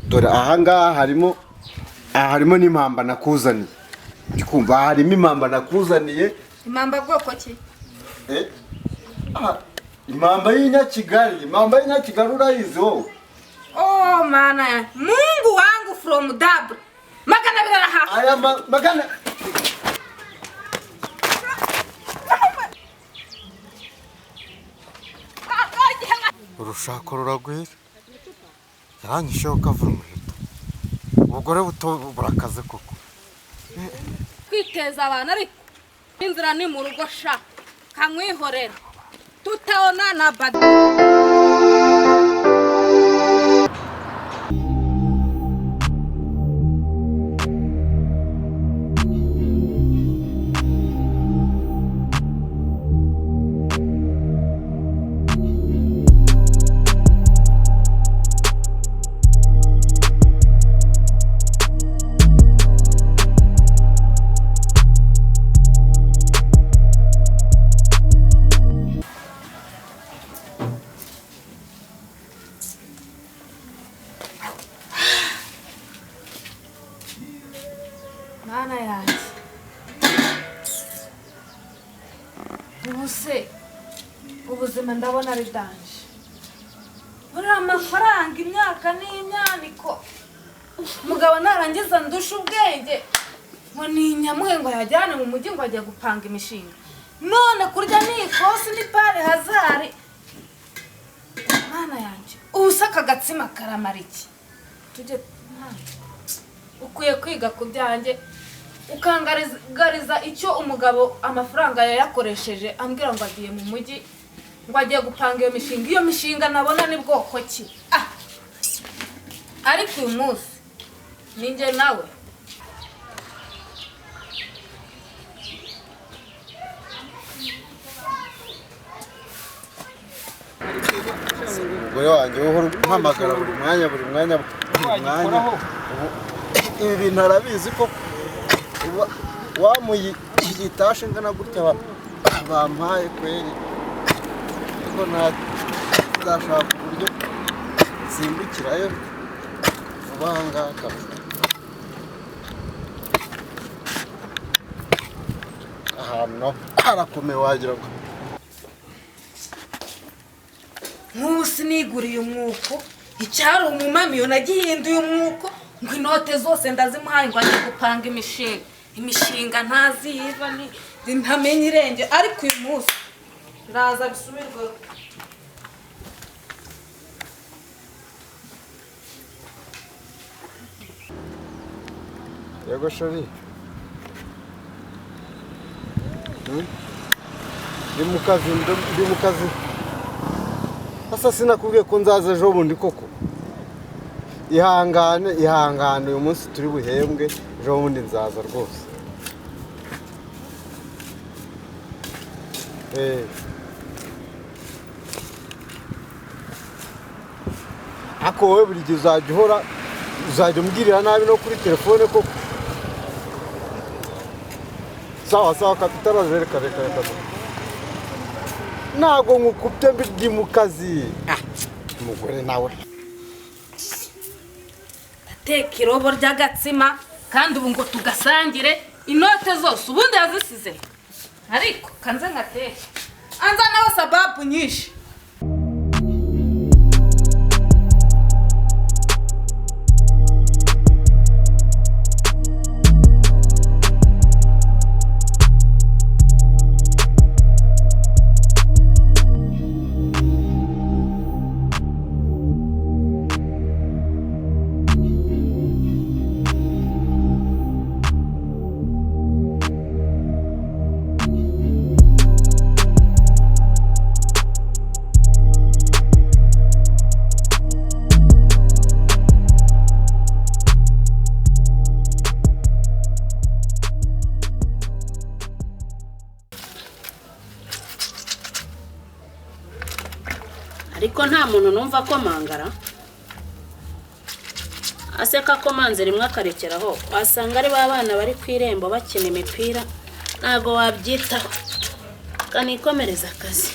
dore ahangaha harimo n'impamba nakuzaniye. Ndikumva harimo impamba nakuzaniye. Impamba bwoko ki? Impamba y'Inyakigali, urayizi wowe? Oh mana, Mungu wangu from Dabra. Magana biraha. Aya magana. Urushako ruragwira. Yaranyisheho kavura umuheto. Ubugore buto burakaze koko. Kwiteza abantu ariko inzira ni mu rugo sha. Kamwihorera. Tutaona na bad. Mana yanjye ubuse ubuzima ndabona ari danje. Buriya amafaranga imyaka n'imyaniko umugabo narangiza ndusha ubwenge ngo ni nyamuhe ngo yajyane mu mujyi ngo ajye gupanga imishinga, none kurya ni ikosi ni pare hazari. Mana yanjye ubuse aka gatsima karamara iki? Tujye ukwiye kwiga ku byanjye ukangariza icyo umugabo amafaranga yayakoresheje ambwira ngo agiye mu mujyi ngo agiye gupanga iyo mishinga. Iyo mishinga nabona ni bwoko ki? Ariko uyu munsi ninjye nawe umugore wanjye uhora umpamagara buri mwanya. Ibi bintu arabizi ko wamuyitashe ngana gutya bampaye kweri ko ntashaka uburyo nsimbukirayo vuba ahangaha. Ahantu harakomeye wagira ngo nk'ubu siniguriye umwuko icyari umumamiyo nagihinduye umwuko ngo inote zose ndazimuhaye ngo ajye gupanga imishinga ntaziva ntamenye irenge. Ariko uyu munsi raza bisubirweho. Yego shari ndi mu kazi. Asa sinakubwiye ko nzaza ejo bundi koko? Ihangane uyu munsi turi buhembwe, ejo bundi nzaza rwose. Ako wowe buri gihe uzajya umbwirira nabi no kuri telefone koko. Sawa kapitana reka. Ntabwo nkukubye ndi mu kazi. Umugore nawe ateka irobo ry'agatsima kandi ubu ngo tugasangire inote zose ubundi yazisize. Ariko kanze ngateke anza nawe sababu nyinshi. ariko nta muntu numva ko mangara aseka ko manze rimwe akarekeraho wasanga ari babana bari kwirembo bakina imipira ntago wabyitaho kanikomereza akazi.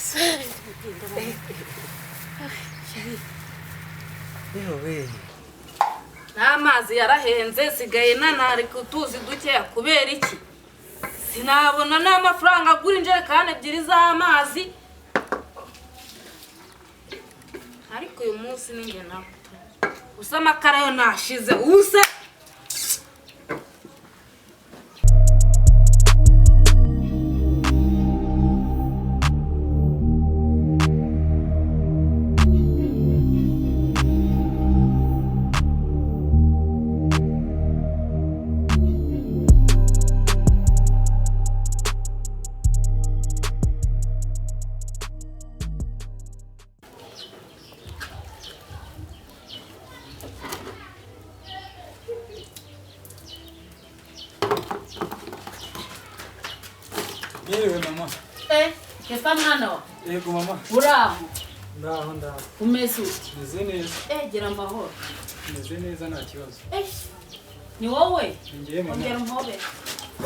amaso yewe n'amazi yarahenze sigaye nanari kutuzi dukeya kubera iki sinabona n'amafaranga agura injerekani ebyiri z'amazi ariko uyu munsi ninjye nawe gusa amakara yo nashize ubuse Yewe mama. Kefa mwana wa? Yego mama. Uraho? Ndaho. Umeze ute? Meze neza. Gira amahoro. Meze neza nta kibazo. Ni wowe? Ngiye mama. Ongera umpobere.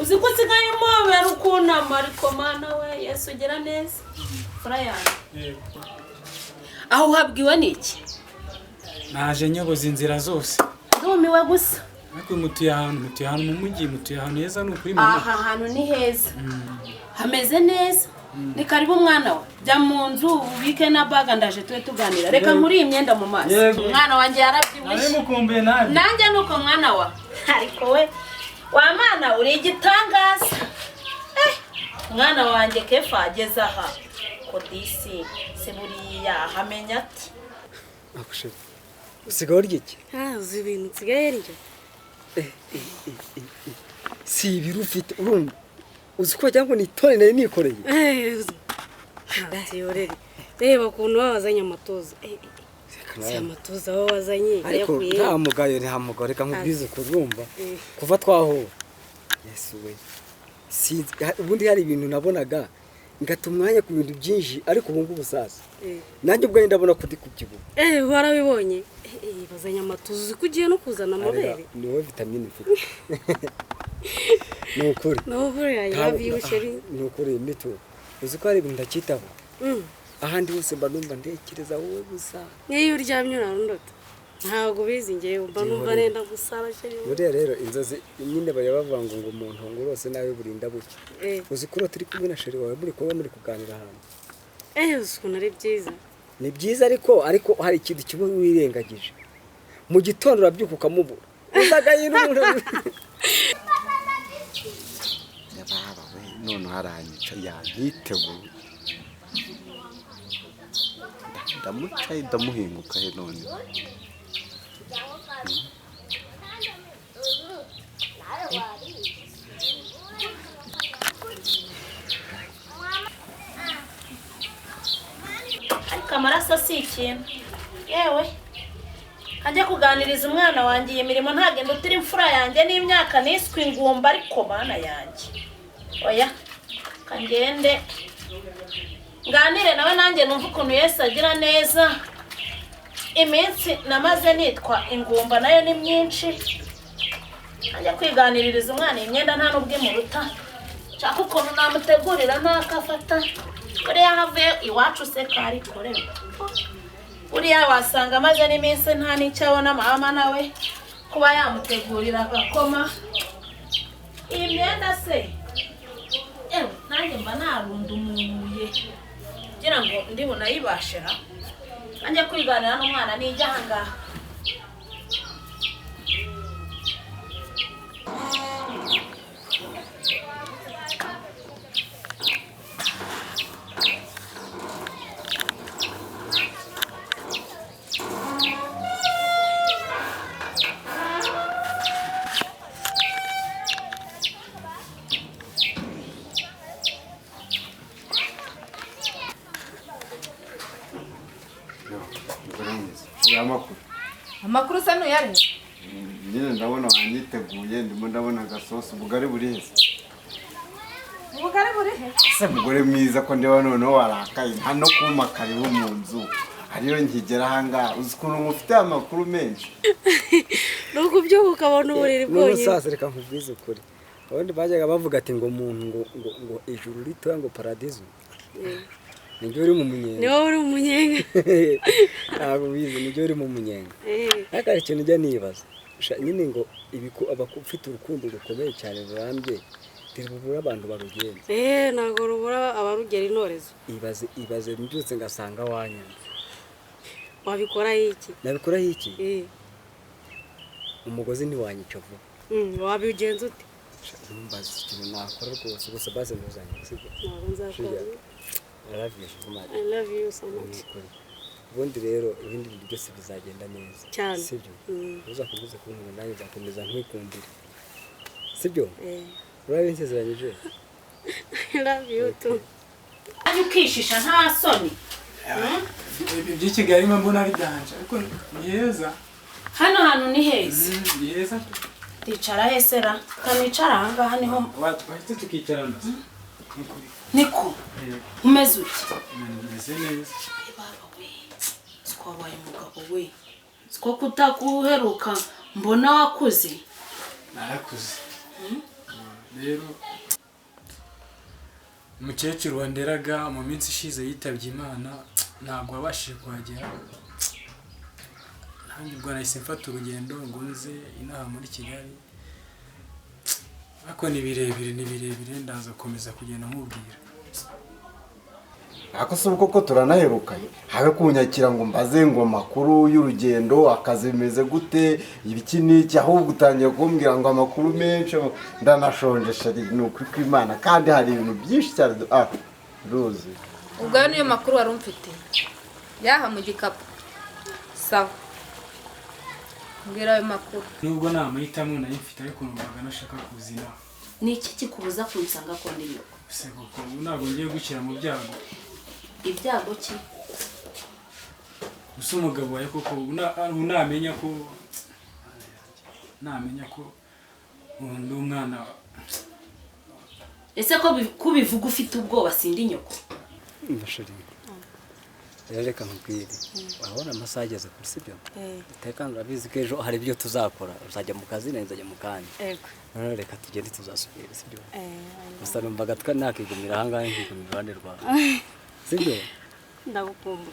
Uzi ko usigaye umpobera ukunama ariko mana we Yesu ugira neza. Fura yanjye. Yego. Aho uhabwiwe n'iki? Naje nyoboza inzira zose. Ndumiwe gusa. Ariko mutuye ahantu mu mujyi, mutuye ahantu heza n'ukuri mama. Aha hantu ni heza. Hameze neza. Ni karibu mwana wa. Jya mu nzu ubike na baga ndaje twe tuganira. Reka nkuri imyenda mu maso. Mwana wanjye yarabyibushye. Ari mukumbuye nabi. Nanjye nuko mwana wa. Ariko we wa mwana uri igitangaza. Mwana wanjye Kefa ageze aha. Kodisi se buriya hamenya ati. akushe usigaho ryiki uzi ibintu nsigaye ryo si ibiru ufite urumva uzi ko cyangwa ni tone nayo nikoreye ndayorere reba ukuntu wazanye amatoza si amatoza aho wazanye ariko nta mugayo nta mugore reka nkubwize kurumva kuva twahura Yesu we sinzi ubundi hari ibintu nabonaga ngata umwanya ku bintu byinshi ariko ubu ngubu sasa nanjye ubwo ndabona ko ndi kubyibuha warabibonye bazanye amatoza uzi ko ugiye no kuzana amabere ni wowe vitamine mfite ni ukuri yabyibushye ni ukuri mito uzi ko hari ibintu ndakitaho ahandi hose mba numva ntekereza wowe gusa n'iyo uryamye urarondota ntabwo bizi ngewe mba numva nenda gusara buriya rero inzozi nyine bavuga ngo umuntu ngo rwose nawe burinda buke uzi ko turi kumwe na sheri wawe muri kuganira ahantu uzi ukuntu ari byiza ni byiza ariko hari ikintu kimwe wirengagije mu gitondo urabyuka ukamubura uzagaye n'umuntu yababa we none haranyica yanyiteguye ndamucaye ndamuhinguka he none Ariko amaraso si ikintu. Yewe. Kajya kuganiriza umwana wanjye iyi mirimo ntagenda utira imfura yanjye n'imyaka niswe ingumba ariko mana yanjye. Oya. Kangende. Nganire nawe nanjye numva ukuntu Yesu agira neza. Iminsi namaze nitwa ingumba nayo ni myinshi. Kajya kwiganiririza umwana imyenda nta nubwo muruta. Cyako ukuntu namutegurira ntakafata. Buriya havuye iwacu se kari korera. Buriya wasanga amaze n'iminsi nta n'icyo abona mama nawe kuba yamutegurira agakoma. Iyi myenda se nanjye mba narundumuye kugira ngo ndi bunayibashira. Nanjye kwiganira n'umwana nijya ahangaha. amakuru se nuyare nyine ndabona wanyiteguye ndimo ndabona agasosi ubugari buri heza ubugari buri he se mugore mwiza ko ndeba noneho warakaye nta no kuma karibu mu nzu hariyo nkigera ahangaha uzi ukuntu mufite amakuru menshi nuko byuka ukabona uburiri bwonyine n'umusasa reka nkubwize ukuri abandi bajyaga bavuga ati ngo umuntu ngo ijuru ritoya ngo paradizo nijye uri mu munyenga ni wowe uri mu munyenga ntabwo bizi nijye uri mu munyenga Eh, ariko hari ikintu njya nibaza nyine ngo abafite urukundo rukomeye cyane rurambye ntirubura abantu barugenza ntabwo rubura abarugera intorezo. ibaze mbyutse ngasanga wanyanze Wabikoraho iki? nabikoraho iki Eh, umugozi ntiwanyica vuba wabigenza ute? mbaza ikintu nakora rwose gusa baze ntuzanye sibyo Ntabwo nzakora. I love you so much. I love you so much. ubundi rero ibindi bintu byose bizagenda neza Cyane. sibyo uzakomeza kunkunda nanjye nzakomeza nkwikumbire sibyo urabinsezeranyije I love you too. Ari ukishisha nta soni. Ibyo Kigali mbona ari danje ariko ni heza. Hano hantu ni heza. Ni heza. Ticara hesera. Kanicara aha ngaha niho. Wahita tukicarana. Niko. Umeze ute? Meze neza. Baba we. Siko wabaye umugabo we. Siko kutakuheruka mbona wakuze. Narakuze. Rero umukecuru wanderaga mu minsi ishize yitabye Imana ntabwo wabashije kuhagera. Nanjye ubwo nahise mfata urugendo ngo nze inaha muri Kigali. Ariko ni birebire ndaza komeza kugenda nkubwira. Ako se koko turanaherukanye habe kunyakira ngo mbaze ngo makuru y'urugendo akazi bimeze gute ibiki niki ahubwo utangiye kumbwira ngo amakuru menshi ndanashonje shari nuko kw'Imana kandi hari ibintu byinshi cyane ruzi ubwo niyo makuru wari umfite yaha mu gikapu sawa mbwira ayo makuru Nubwo nta mahitamo nari mfite ariko numvaga nashaka kuzina. Ni iki kikubuza kunsanga ko ndi nyoko? Se koko ntabwo ngiye gukira mu byago. Ibyago ki? Usa umugabo wawe koko unamenya ko undi umwana. Ese ko kubivuga ufite ubwoba sindi nyoko? ndashari reka nkubwire wabona amasaha ageze kuri sibyo tekana urabizi ko ejo hari ibyo tuzakora uzajya mu kazi nanjye nzajya mu kandi none reka tugende tuzasubira sibyo gusa numvaga nakigumira aha ngaha nkigumira iruhande rwawe sibyo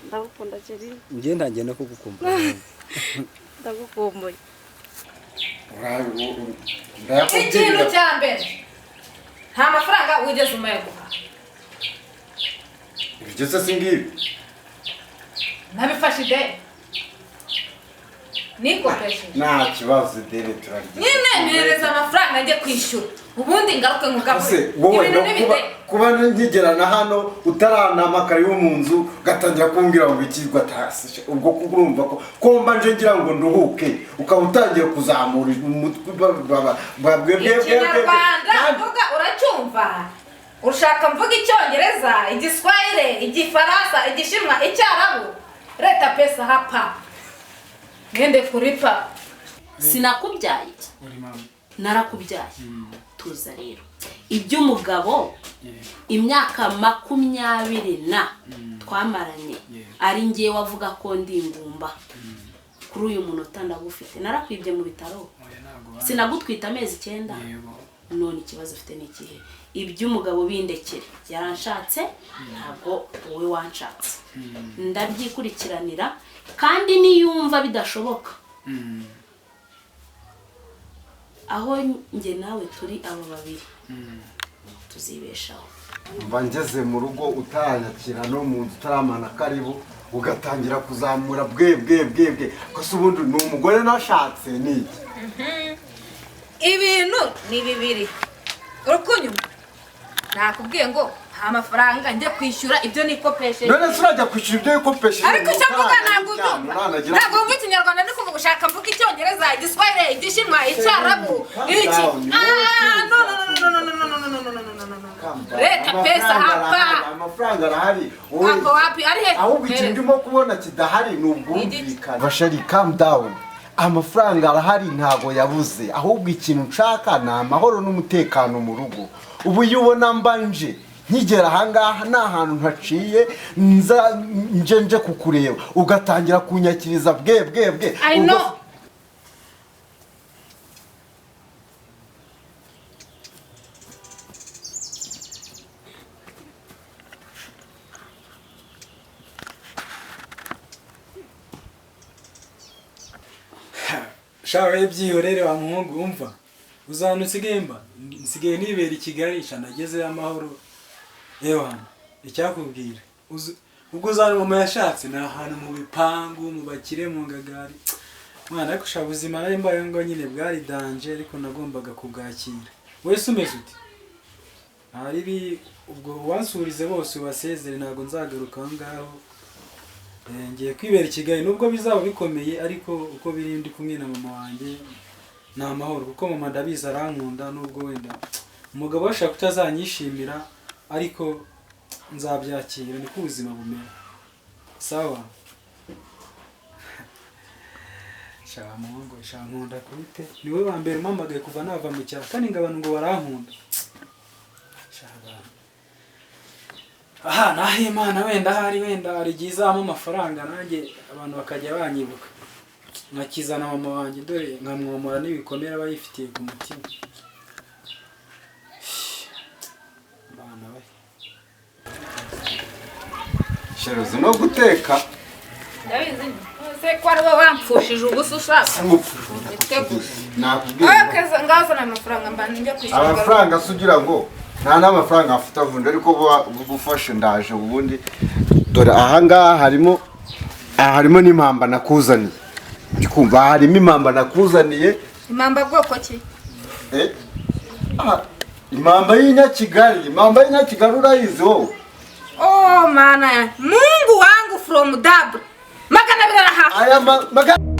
Ndagukunda cyeri. njye ntangiye no kugukumbura Ndagukumbuye. ikintu cya mbere nta mafaranga wigeze umayaguha ibyo se singibi nabifashe ideni nikopeshe nta kibazo ideni turarya nyine mpereza amafaranga njye kwishyura ubundi ngaruke nkugabure wowe ibintu n'ibide kuba nkigerana hano utaranamaka yo mu nzu gatangira kumbwira ngo ikirwa tasi ubwo kurumva ko mbanje ngira ngo nduhuke ukaba utangiye kuzamura umutwe Inyarwanda mvuga uracyumva ushaka mvuga icyongereza igiswahili igifaransa igishinwa icyarabu leta pesa hapa ngende kuripa Sinakubyaye. Uri mama. Narakubyaye. Tuza rero. Iby'umugabo imyaka 20 twamaranye ari ngiye wavuga ko ndi ingumba. Kuri uyu munota ndagufite. Narakwibye mu bitaro. Sinagutwita amezi 9. None ikibazo ufite ni ikihe? Iby'umugabo bindekere. Yaranshatse ntabwo wowe wanshatse. Ndabyikurikiranira kandi niyumva bidashoboka. Aho nge nawe turi abo babiri tuzibeshaho. mba ngeze mu rugo utanyakira no mu nzu utaramana karibu ugatangira kuzamura bwe kose ubundi ni umugore nashatse niki ibintu ni bibiri urukunyuma nakubwiye ngo nta mafaranga njye kwishyura ibyo nikopesheje none surajya kwishyura ibyo yikopesheje ariko icyo mvuga ntabwo ubyumva ntabwo wumva ikinyarwanda ndi kuvuga ushaka mvuga icyongereza igiswahili igishinwa icyarabu iki leta pesa hapa amafaranga arahari wako wapi ari he ahubwo ikintu ndimo kubona kidahari ni ubwumvikane bashari calm down amafaranga arahari ntago yabuze ahubwo ikintu nshaka ni amahoro n'umutekano mu rugo ubu yubona mbanje nkigera ahangaha nta hantu ntaciye nje kukureba ugatangira kunyakiriza bwe I know shawe byihorere wa muhungu umva uzanutse gemba nsigaye nibera i Kigali nageze amahoro yewe icyakubwira ubwo uzana mama yashatse na ahantu mu bipangu mu bakire mu ngagari mwana ariko sha buzima nari mbaye ngo nyine bwari danje ariko nagombaga kubwakira wese umeze uti hari ubwo wansurize bose ubasezere ntago nzagaruka aho ngaho ngiye kwibera i Kigali nubwo bizaba bikomeye ariko uko biri ndi kumwe na mama wanjye na amahoro kuko mama ndabiza arankunda nubwo wenda umugabo washaka kutazanyishimira ariko nzabyakira ni kubuzima bumera sawa shaka muhungu shaka nkunda kubite niwe wa mbere mpamagaye kuva nava mu cyaro kandi ngabana ngo barankunda shaka aha nahi Imana wenda hari gizamo amafaranga nanjye abantu bakajya banyibuka nkakizana mama wanjye dore nkamwomora n'ibikomera bayifitiye ku mutima bana we Sheruzi no guteka ndabizi se ko ari wowe wampfushije ubusa ushaka nakubwira ngazana amafaranga mbana njya kwishyura amafaranga sugira ngo nta n'amafaranga afite avundi ariko bufashe ndaje ubundi dore aha ngaha harimo n'impamba nakuzaniye ndikumva harimo impamba nakuzaniye impamba bwoko ki impamba y'Inyakigali urayizi wowe oh mana Mungu wangu from double magana 200 aya magana